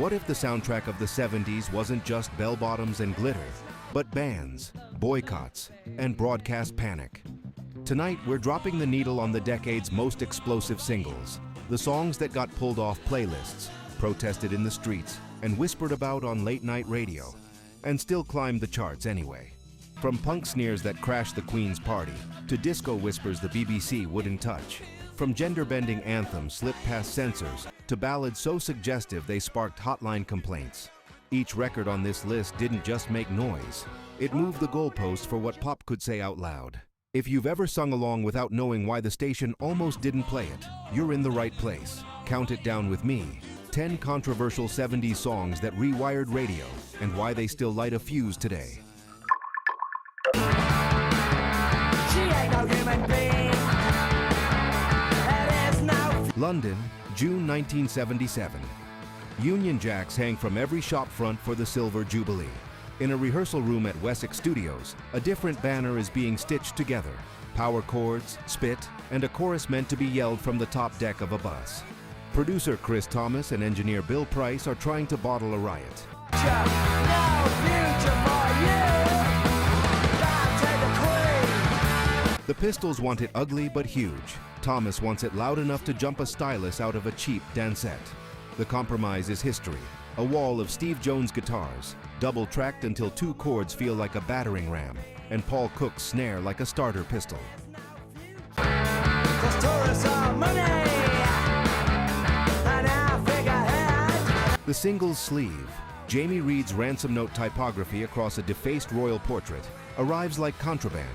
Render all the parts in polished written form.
What if the soundtrack of the 70s wasn't just bell-bottoms and glitter, but bans, boycotts, and broadcast panic? Tonight, we're dropping the needle on the decade's most explosive singles, the songs that got pulled off playlists, protested in the streets, and whispered about on late-night radio, and still climbed the charts anyway. From punk sneers that crashed the Queen's party, to disco whispers the BBC wouldn't touch. From gender-bending anthems slipped past censors, to ballads so suggestive they sparked hotline complaints. Each record on this list didn't just make noise, it moved the goalposts for what pop could say out loud. If you've ever sung along without knowing why the station almost didn't play it, you're in the right place. Count it down with me. 10 controversial 70s songs that rewired radio and why they still light a fuse today. London, June 1977. Union Jacks hang from every shop front for the Silver Jubilee. In a rehearsal room at Wessex Studios, a different banner is being stitched together. Power chords, spit, and a chorus meant to be yelled from the top deck of a bus. Producer Chris Thomas and engineer Bill Price are trying to bottle a riot. The Pistols want it ugly but huge. Thomas wants it loud enough to jump a stylus out of a cheap dancette. The compromise is history. A wall of Steve Jones guitars, double-tracked until 2 chords feel like a battering ram, and Paul Cook's snare like a starter pistol. The single's sleeve, Jamie Reed's ransom note typography across a defaced royal portrait, arrives like contraband.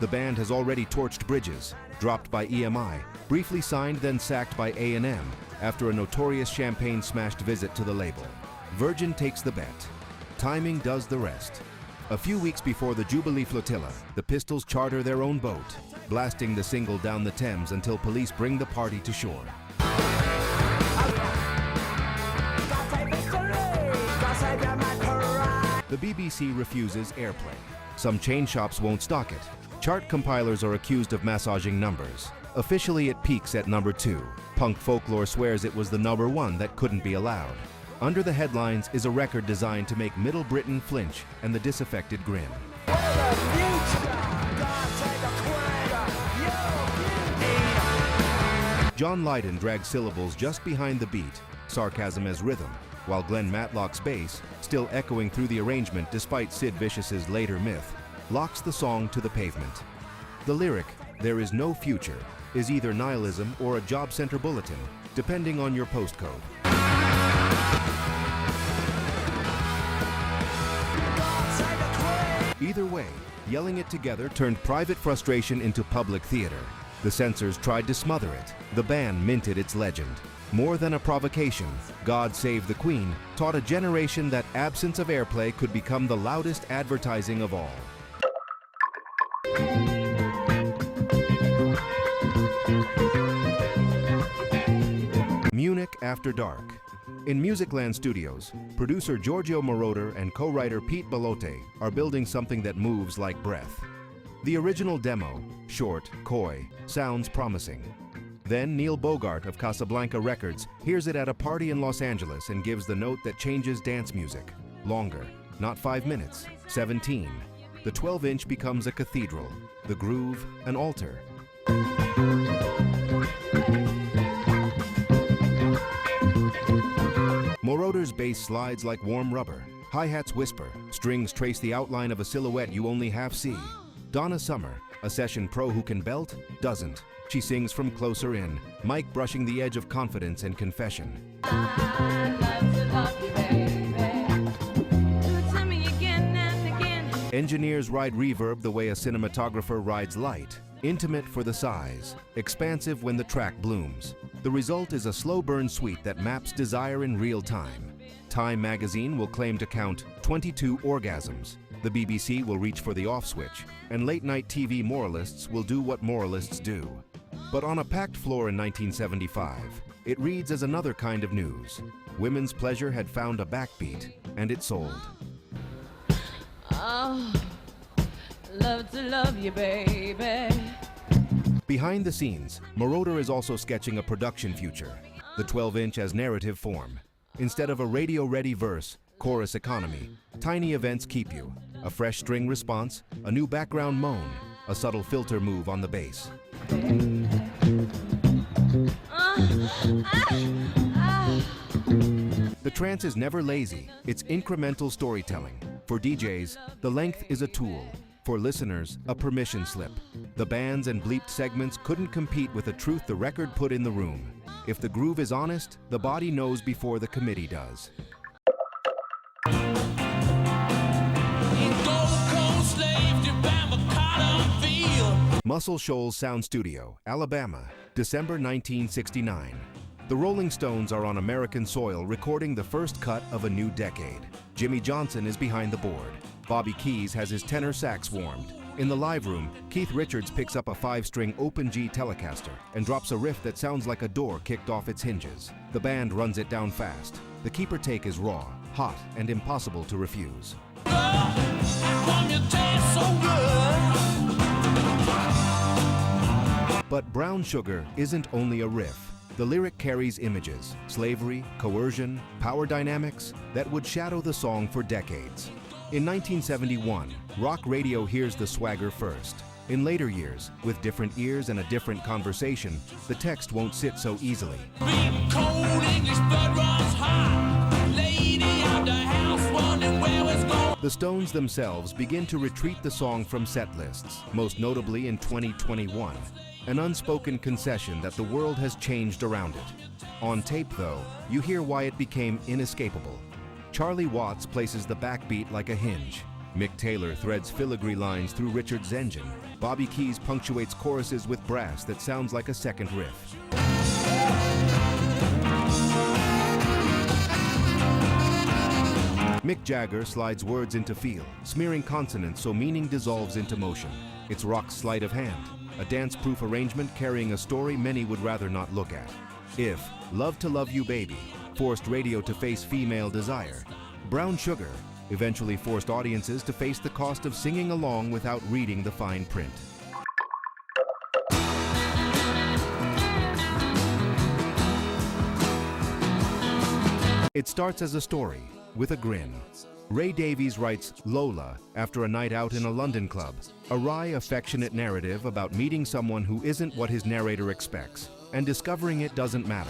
The band has already torched bridges, dropped by EMI, briefly signed then sacked by A&M after a notorious champagne-smashed visit to the label. Virgin takes the bet. Timing does the rest. A few weeks before the Jubilee Flotilla, the Pistols charter their own boat, blasting the single down the Thames until police bring the party to shore. The BBC refuses airplay. Some chain shops won't stock it. Chart compilers are accused of massaging numbers. Officially, it peaks at number 2. Punk folklore swears it was the number 1 that couldn't be allowed. Under the headlines is a record designed to make Middle Britain flinch and the disaffected grin. John Lydon drags syllables just behind the beat, sarcasm as rhythm, while Glenn Matlock's bass, still echoing through the arrangement despite Sid Vicious's later myth, locks the song to the pavement. The lyric, "There is no future," is either nihilism or a job center bulletin, depending on your postcode. Either way, yelling it together turned private frustration into public theater. The censors tried to smother it. The band minted its legend. More than a provocation, God Save the Queen taught a generation that absence of airplay could become the loudest advertising of all. Munich After Dark. In Musicland Studios, producer Giorgio Moroder and co-writer Pete Bellotte are building something that moves like breath. The original demo, short, coy, sounds promising. Then Neil Bogart of Casablanca Records hears it at a party in Los Angeles and gives the note that changes dance music. Longer, not 5 minutes, 17. The 12-inch becomes a cathedral, the groove an altar. Moroder's bass slides like warm rubber. Hi-hats whisper, strings trace the outline of a silhouette you only half see. Donna Summer, a session pro who can belt, doesn't. She sings from closer in, mic brushing the edge of confidence and confession. Engineers ride reverb the way a cinematographer rides light. Intimate for the size, expansive when the track blooms. The result is a slow burn suite that maps desire in real time. Time magazine will claim to count 22 orgasms. The BBC will reach for the off switch, and late-night TV moralists will do what moralists do. But on a packed floor in 1975, it reads as another kind of news. Women's pleasure had found a backbeat, and it sold. Oh, love to love you, baby. Behind the scenes, Moroder is also sketching a production future. The 12-inch as narrative form. Instead of a radio-ready verse, chorus economy, tiny events keep you. A fresh string response, a new background moan, a subtle filter move on the bass. The trance is never lazy, it's incremental storytelling. For DJs, the length is a tool. For listeners, a permission slip. The bands and bleeped segments couldn't compete with the truth the record put in the room. If the groove is honest, the body knows before the committee does. Muscle Shoals Sound Studio, Alabama, December 1969. The Rolling Stones are on American soil recording the first cut of a new decade. Jimmy Johnson is behind the board. Bobby Keys has his tenor sax warmed. In the live room, Keith Richards picks up a 5-string open G Telecaster and drops a riff that sounds like a door kicked off its hinges. The band runs it down fast. The keeper take is raw, hot, and impossible to refuse. But Brown Sugar isn't only a riff. The lyric carries images, slavery, coercion, power dynamics that would shadow the song for decades. In 1971, rock radio hears the swagger first. In later years, with different ears and a different conversation, the text won't sit so easily. The Stones themselves begin to retreat the song from set lists, most notably in 2021, an unspoken concession that the world has changed around it. On tape, though, you hear why it became inescapable. Charlie Watts places the backbeat like a hinge. Mick Taylor threads filigree lines through Richard's engine. Bobby Keys punctuates choruses with brass that sounds like a second riff. Mick Jagger slides words into feel, smearing consonants so meaning dissolves into motion. It's rock's sleight of hand, a dance-proof arrangement carrying a story many would rather not look at. If Love to Love You Baby forced radio to face female desire, Brown Sugar eventually forced audiences to face the cost of singing along without reading the fine print. It starts as a story, with a grin. Ray Davies writes Lola after a night out in a London club, a wry, affectionate narrative about meeting someone who isn't what his narrator expects, and discovering it doesn't matter.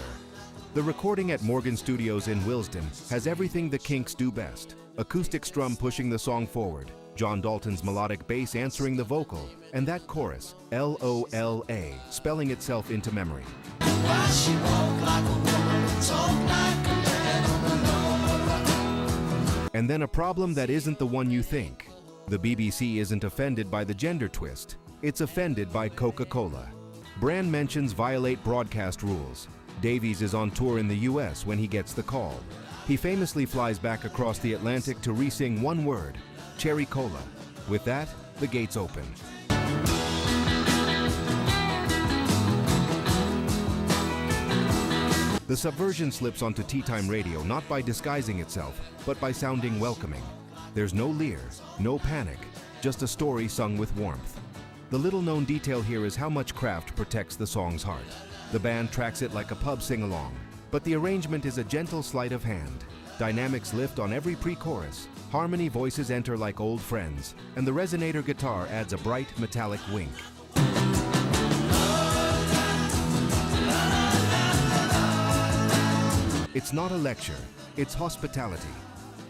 The recording at Morgan Studios in Willesden has everything the Kinks do best. Acoustic strum pushing the song forward, John Dalton's melodic bass answering the vocal, and that chorus, L-O-L-A, spelling itself into memory. Why she walk like a woman, talk like a man on the low. And then a problem that isn't the one you think. The BBC isn't offended by the gender twist, it's offended by Coca-Cola. Brand mentions violate broadcast rules. Davies is on tour in the US when he gets the call. He famously flies back across the Atlantic to re-sing one word, Cherry Cola. With that, the gates open. The subversion slips onto tea time radio not by disguising itself, but by sounding welcoming. There's no leer, no panic, just a story sung with warmth. The little-known detail here is how much craft protects the song's heart. The band tracks it like a pub sing-along, but the arrangement is a gentle sleight of hand. Dynamics lift on every pre-chorus, harmony voices enter like old friends, and the resonator guitar adds a bright, metallic wink. It's not a lecture, it's hospitality.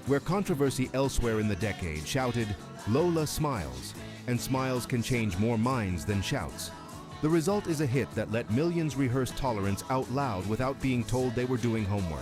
Where controversy elsewhere in the decade shouted, Lola smiles, and smiles can change more minds than shouts. The result is a hit that let millions rehearse tolerance out loud without being told they were doing homework.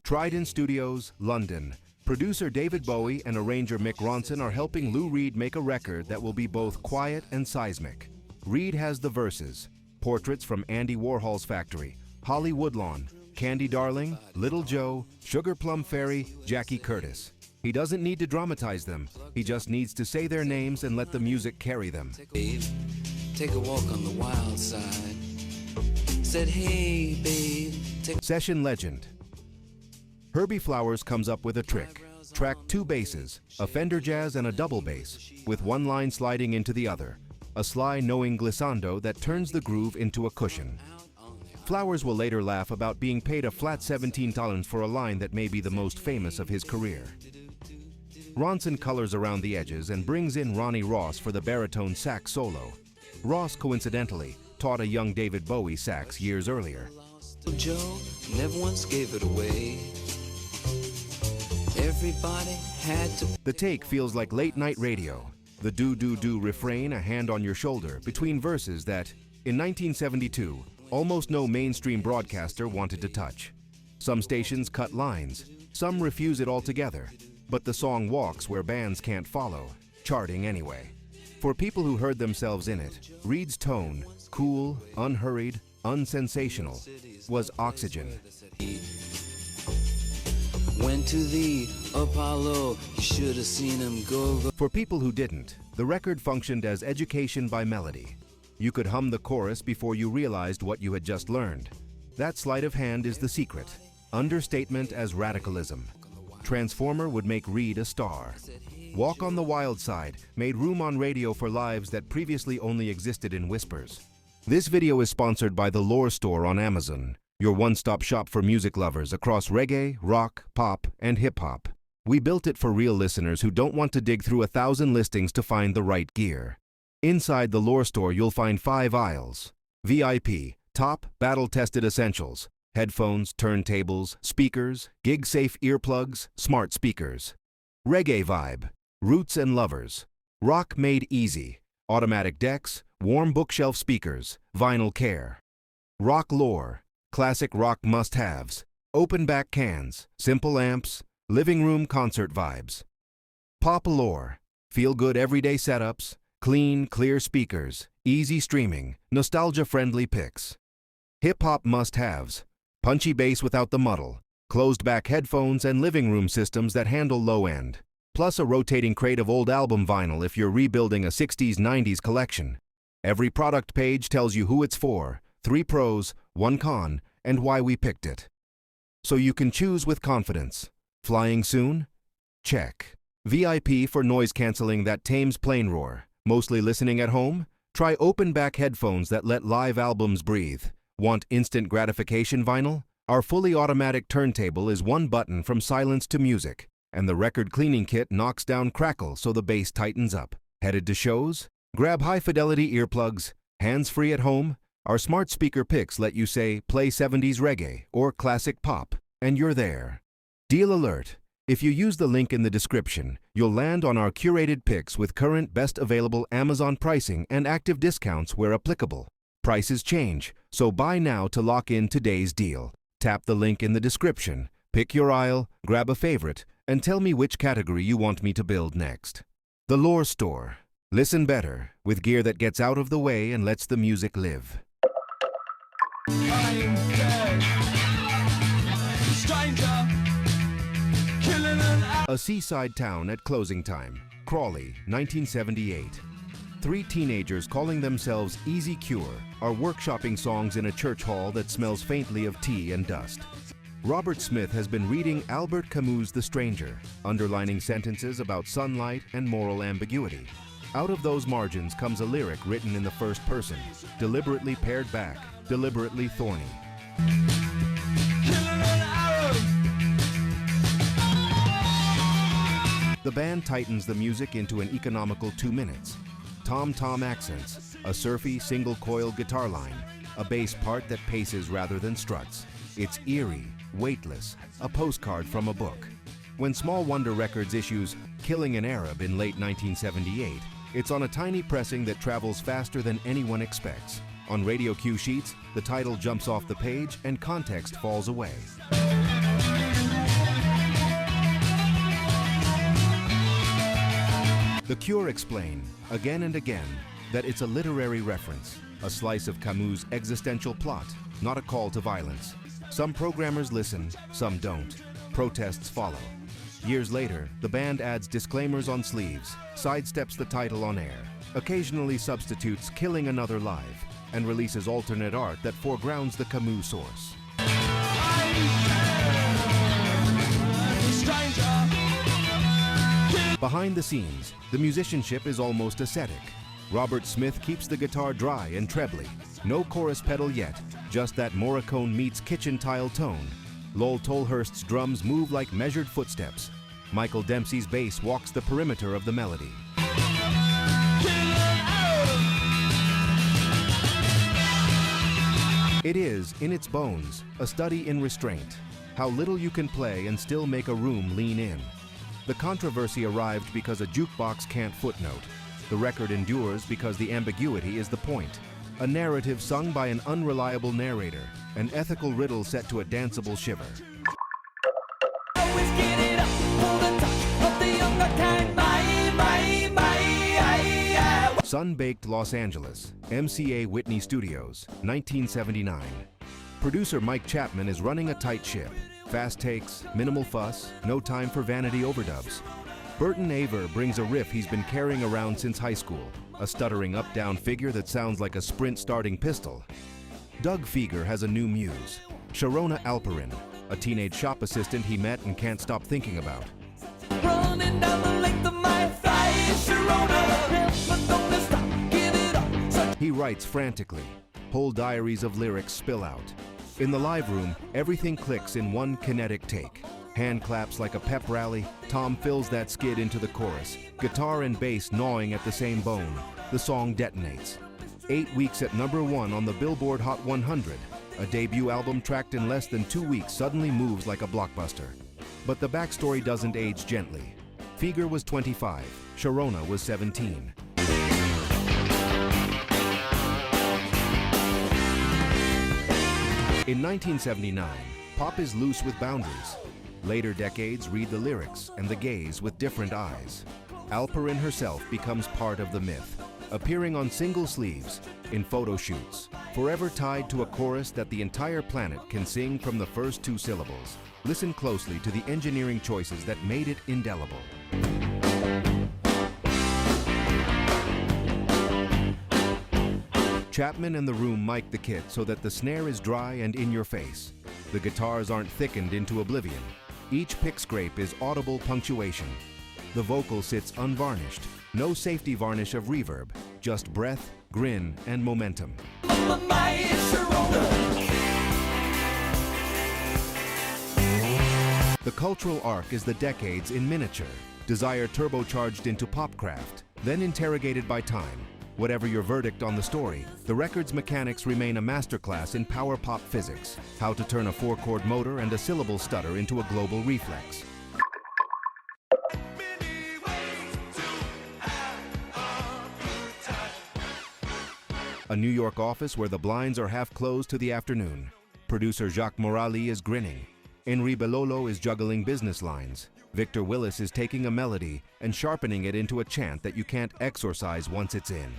Trident Studios, London. Producer David Bowie and arranger Mick Ronson are helping Lou Reed make a record that will be both quiet and seismic. Reed has the verses, portraits from Andy Warhol's factory, Holly Woodlawn, Candy Darling, Little Joe, Sugar Plum Fairy, Jackie Curtis. He doesn't need to dramatize them. He just needs to say their names and let the music carry them. Take a walk on the wild side. Said, hey, babe. Session legend. Herbie Flowers comes up with a trick. Track two basses, a Fender Jazz and a double bass, with one line sliding into the other. a sly, knowing glissando that turns the groove into a cushion. Flowers will later laugh about being paid a flat $17 for a line that may be the most famous of his career. Ronson colors around the edges and brings in Ronnie Ross for the baritone sax solo. Ross, coincidentally, taught a young David Bowie sax years earlier. Joe never once gave it away. Everybody had to. The take feels like late-night radio. The do-do-do refrain, a hand on your shoulder, between verses that, in 1972, almost no mainstream broadcaster wanted to touch. Some stations cut lines, some refuse it altogether, but the song walks where bands can't follow, charting anyway. For people who heard themselves in it, Reed's tone, cool, unhurried, unsensational, was oxygen. Went to the Apollo, you should have seen him go. For people who didn't, the record functioned as education by melody. You could hum the chorus before you realized what you had just learned. That sleight of hand is the secret. Understatement as radicalism. Transformer would make Reed a star. Walk on the Wild Side made room on radio for lives that previously only existed in whispers. This video is sponsored by the Lore Store on Amazon, your one-stop shop for music lovers across reggae, rock, pop, and hip-hop. We built it for real listeners who don't want to dig through 1,000 listings to find the right gear. Inside the Lore Store, you'll find 5 aisles. VIP, top, battle-tested essentials. Headphones, turntables, speakers, gig-safe earplugs, smart speakers. Reggae vibe, roots and lovers. Rock made easy, automatic decks, warm bookshelf speakers, vinyl care. Rock lore, classic rock must-haves, open back cans, simple amps, living room concert vibes. Pop lore, feel-good everyday setups, clean, clear speakers, easy streaming, nostalgia-friendly picks. Hip-hop must-haves, punchy bass without the muddle, closed-back headphones and living room systems that handle low-end, plus a rotating crate of old album vinyl if you're rebuilding a 60s-90s collection. Every product page tells you who it's for, 3 pros, 1 con, and why we picked it. So you can choose with confidence. Flying soon? Check. VIP for noise canceling that tames plane roar. Mostly listening at home? Try open-back headphones that let live albums breathe. Want instant gratification vinyl? Our fully automatic turntable is 1 button from silence to music, and the record cleaning kit knocks down crackle so the bass tightens up. Headed to shows? Grab high-fidelity earplugs. Hands-free at home? Our smart speaker picks let you say, play 70s reggae or classic pop, and you're there. Deal alert. If you use the link in the description, you'll land on our curated picks with current best available Amazon pricing and active discounts where applicable. Prices change, so buy now to lock in today's deal. Tap the link in the description, pick your aisle, grab a favorite, and tell me which category you want me to build next. The Lore Store. Listen better, with gear that gets out of the way and lets the music live. A seaside town at closing time. Crawley, 1978. 3 teenagers calling themselves Easy Cure are workshopping songs in a church hall that smells faintly of tea and dust. Robert Smith has been reading Arab Camus' The Stranger, underlining sentences about sunlight and moral ambiguity. Out of those margins comes a lyric written in the first person, deliberately pared back, deliberately thorny. The band tightens the music into an economical 2 minutes. Tom-tom accents, a surfy single-coil guitar line, a bass part that paces rather than struts. It's eerie, weightless, a postcard from a book. When Small Wonder Records issues Killing an Arab in late 1978, it's on a tiny pressing that travels faster than anyone expects. On radio cue sheets, the title jumps off the page and context falls away. The Cure explain, again and again, that it's a literary reference, a slice of Camus' existential plot, not a call to violence. Some programmers listen, some don't. Protests follow. Years later, the band adds disclaimers on sleeves, sidesteps the title on air, occasionally substitutes Killing Another Live, and releases alternate art that foregrounds the Camus source. Behind the scenes, the musicianship is almost ascetic. Robert Smith keeps the guitar dry and trebly. No chorus pedal yet, just that Morricone meets kitchen tile tone. Lol Tolhurst's drums move like measured footsteps. Michael Dempsey's bass walks the perimeter of the melody. It is, in its bones, a study in restraint. How little you can play and still make a room lean in. The controversy arrived because a jukebox can't footnote. The record endures because the ambiguity is the point. A narrative sung by an unreliable narrator. An ethical riddle set to a danceable shiver. Sun-baked Los Angeles, MCA Whitney Studios, 1979. Producer Mike Chapman is running a tight ship. Fast takes, minimal fuss, no time for vanity overdubs. Burton Aver brings a riff he's been carrying around since high school, a stuttering up-down figure that sounds like a sprint-starting pistol. Doug Feger has a new muse, Sharona Alperin, a teenage shop assistant he met and can't stop thinking about. Running down the length of my thighs, Sharona, but don't stop, give it up. He writes frantically. Whole diaries of lyrics spill out. In the live room, everything clicks in one kinetic take. Hand claps like a pep rally, Tom fills that skid into the chorus. Guitar and bass gnawing at the same bone. The song detonates. 8 weeks at #1 on the Billboard Hot 100. A debut album tracked in less than 2 weeks suddenly moves like a blockbuster. But the backstory doesn't age gently. Feger was 25, Sharona was 17. In 1979, pop is loose with boundaries. Later decades read the lyrics and the gaze with different eyes. Alperin herself becomes part of the myth, appearing on single sleeves, in photo shoots, forever tied to a chorus that the entire planet can sing from the first 2 syllables. Listen closely to the engineering choices that made it indelible. Chapman and the room mic the kit so that the snare is dry and in your face. The guitars aren't thickened into oblivion. Each pick scrape is audible punctuation. The vocal sits unvarnished. No safety varnish of reverb, just breath, grin, and momentum. The cultural arc is the decades in miniature. Desire turbocharged into popcraft, then interrogated by time. Whatever your verdict on the story, the record's mechanics remain a masterclass in power pop physics. How to turn a 4-chord motor and a syllable stutter into a global reflex. A New York office where the blinds are half closed to the afternoon. Producer Jacques Morali is grinning. Henri Belolo is juggling business lines. Victor Willis is taking a melody and sharpening it into a chant that you can't exorcise once it's in.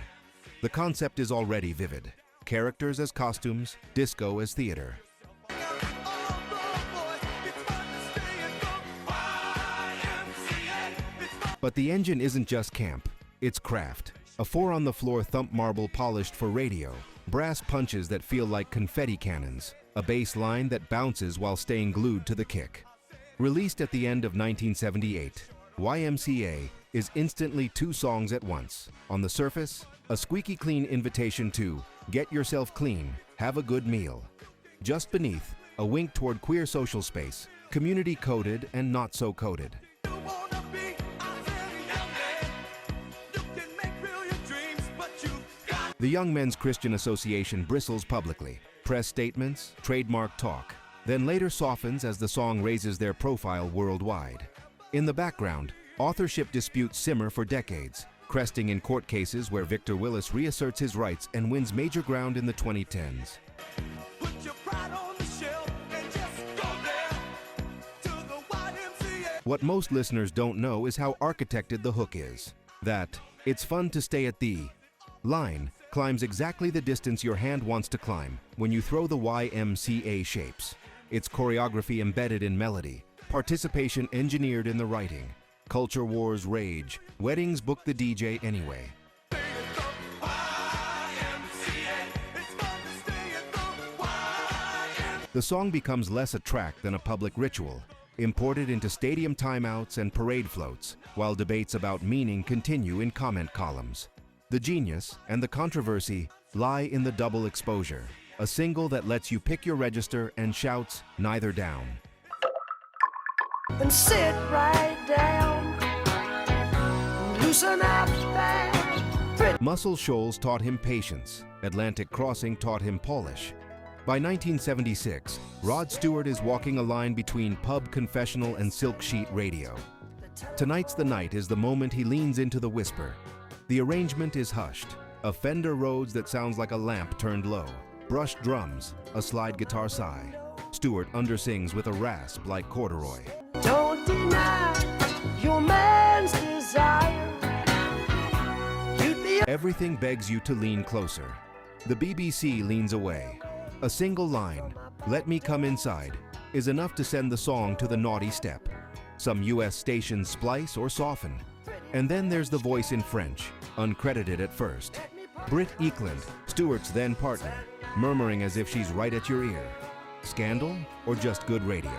The concept is already vivid. Characters as costumes, disco as theater. But the engine isn't just camp, it's craft. A 4-on-the-floor thump marble polished for radio, brass punches that feel like confetti cannons, a bass line that bounces while staying glued to the kick. Released at the end of 1978, YMCA is instantly 2 songs at once. On the surface, a squeaky clean invitation to get yourself clean, have a good meal. Just beneath, a wink toward queer social space, community coded and not so coded. The Young Men's Christian Association bristles publicly, press statements, trademark talk, then later softens as the song raises their profile worldwide. In the background, authorship disputes simmer for decades, cresting in court cases where Victor Willis reasserts his rights and wins major ground in the 2010s. What most listeners don't know is how architected the hook is. That, "It's fun to stay at the" line climbs exactly the distance your hand wants to climb when you throw the YMCA shapes. Its choreography embedded in melody, participation engineered in the writing. Culture wars rage, weddings book the DJ anyway. The song becomes less a track than a public ritual, imported into stadium timeouts and parade floats, while debates about meaning continue in comment columns. The genius and the controversy lie in the double exposure, a single that lets you pick your register and shouts neither down. And sit right down, loosen up that. Muscle Shoals taught him patience. Atlantic Crossing taught him polish. By 1976, Rod Stewart is walking a line between pub confessional and silk sheet radio. Tonight's the Night is the moment he leans into the whisper. The arrangement is hushed. A Fender Rhodes that sounds like a lamp turned low. Brushed drums, a slide guitar sigh. Stewart undersings with a rasp like corduroy. Don't deny your man's desire. Everything begs you to lean closer. The BBC leans away. A single line, "Let me come inside," is enough to send the song to the naughty step. Some US stations splice or soften. And then there's the voice in French, uncredited at first. Britt Eklund, Stewart's then partner, murmuring as if she's right at your ear. Scandal or just good radio?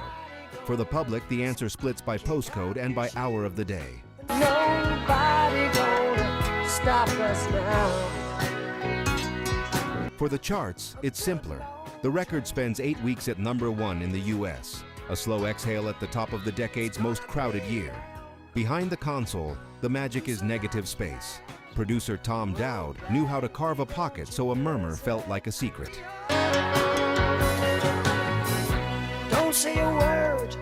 For the public, the answer splits by postcode and by hour of the day. Nobody gonna stop us now. For the charts, it's simpler. The record spends 8 weeks at #1 in the US, a slow exhale at the top of the decade's most crowded year. Behind the console, the magic is negative space. Producer Tom Dowd knew how to carve a pocket so a murmur felt like a secret. Don't say a word,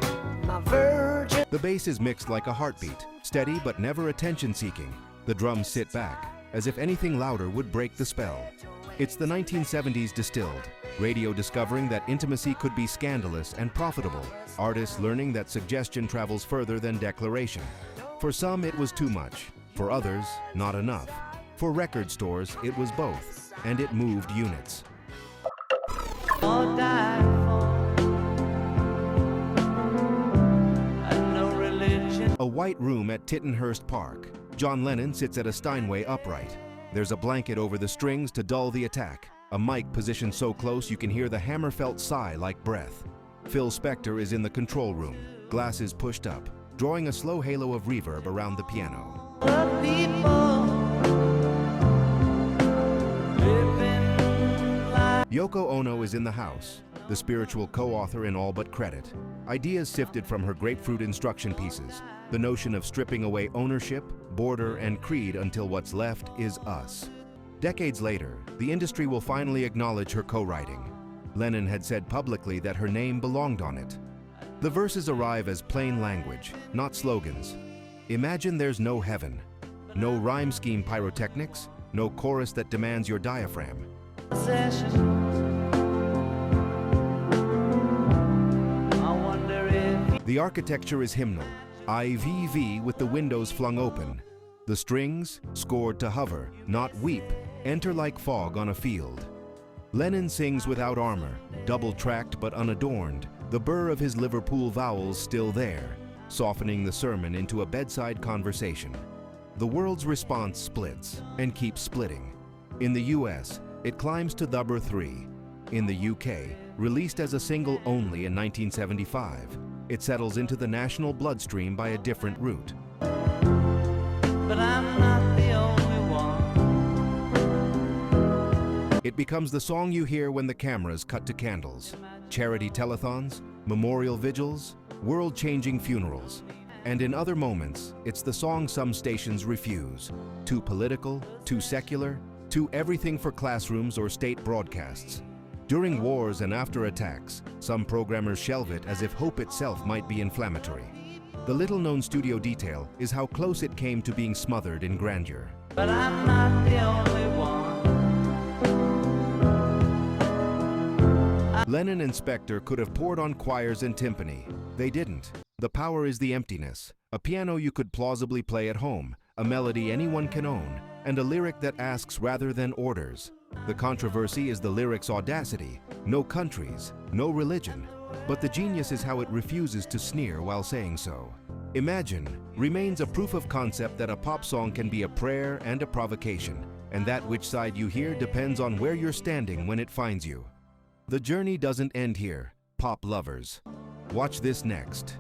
my virgin. The bass is mixed like a heartbeat, steady but never attention-seeking. The drums sit back, as if anything louder would break the spell. It's the 1970s distilled, radio discovering that intimacy could be scandalous and profitable, artists learning that suggestion travels further than declaration. For some, it was too much. For others, not enough. For record stores, it was both, and it moved units. A white room at Tittenhurst Park. John Lennon sits at a Steinway upright. There's a blanket over the strings to dull the attack. A mic positioned so close you can hear the hammer-felt sigh like breath. Phil Spector is in the control room, glasses pushed up, drawing a slow halo of reverb around the piano. Yoko Ono is in the house, the spiritual co-author in all but credit. Ideas sifted from her grapefruit instruction pieces, the notion of stripping away ownership, border, and creed until what's left is us. Decades later, the industry will finally acknowledge her co-writing. Lennon had said publicly that her name belonged on it. The verses arrive as plain language, not slogans. Imagine there's no heaven, no rhyme scheme pyrotechnics, no chorus that demands your diaphragm. The architecture is hymnal, IVV with the windows flung open. The strings, scored to hover, not weep, enter like fog on a field. Lennon sings without armor, double-tracked but unadorned, the burr of his Liverpool vowels still there, softening the sermon into a bedside conversation. The world's response splits, and keeps splitting. In the US, it climbs to number 3. In the UK, released as a single only in 1975, it settles into the national bloodstream by a different route. But I'm not the only one. It becomes the song you hear when the cameras cut to candles, charity telethons, memorial vigils, world-changing funerals. And in other moments, it's the song some stations refuse. Too political, too secular, too everything for classrooms or state broadcasts. During wars and after attacks, some programmers shelve it as if hope itself might be inflammatory. The little-known studio detail is how close it came to being smothered in grandeur. But I'm not the only one. Lennon and Spector could have poured on choirs and timpani. They didn't. The power is the emptiness, a piano you could plausibly play at home, a melody anyone can own, and a lyric that asks rather than orders. The controversy is the lyric's audacity. No countries, no religion. But the genius is how it refuses to sneer while saying so. Imagine remains a proof of concept that a pop song can be a prayer and a provocation, and that which side you hear depends on where you're standing when it finds you. The journey doesn't end here, pop lovers. Watch this next.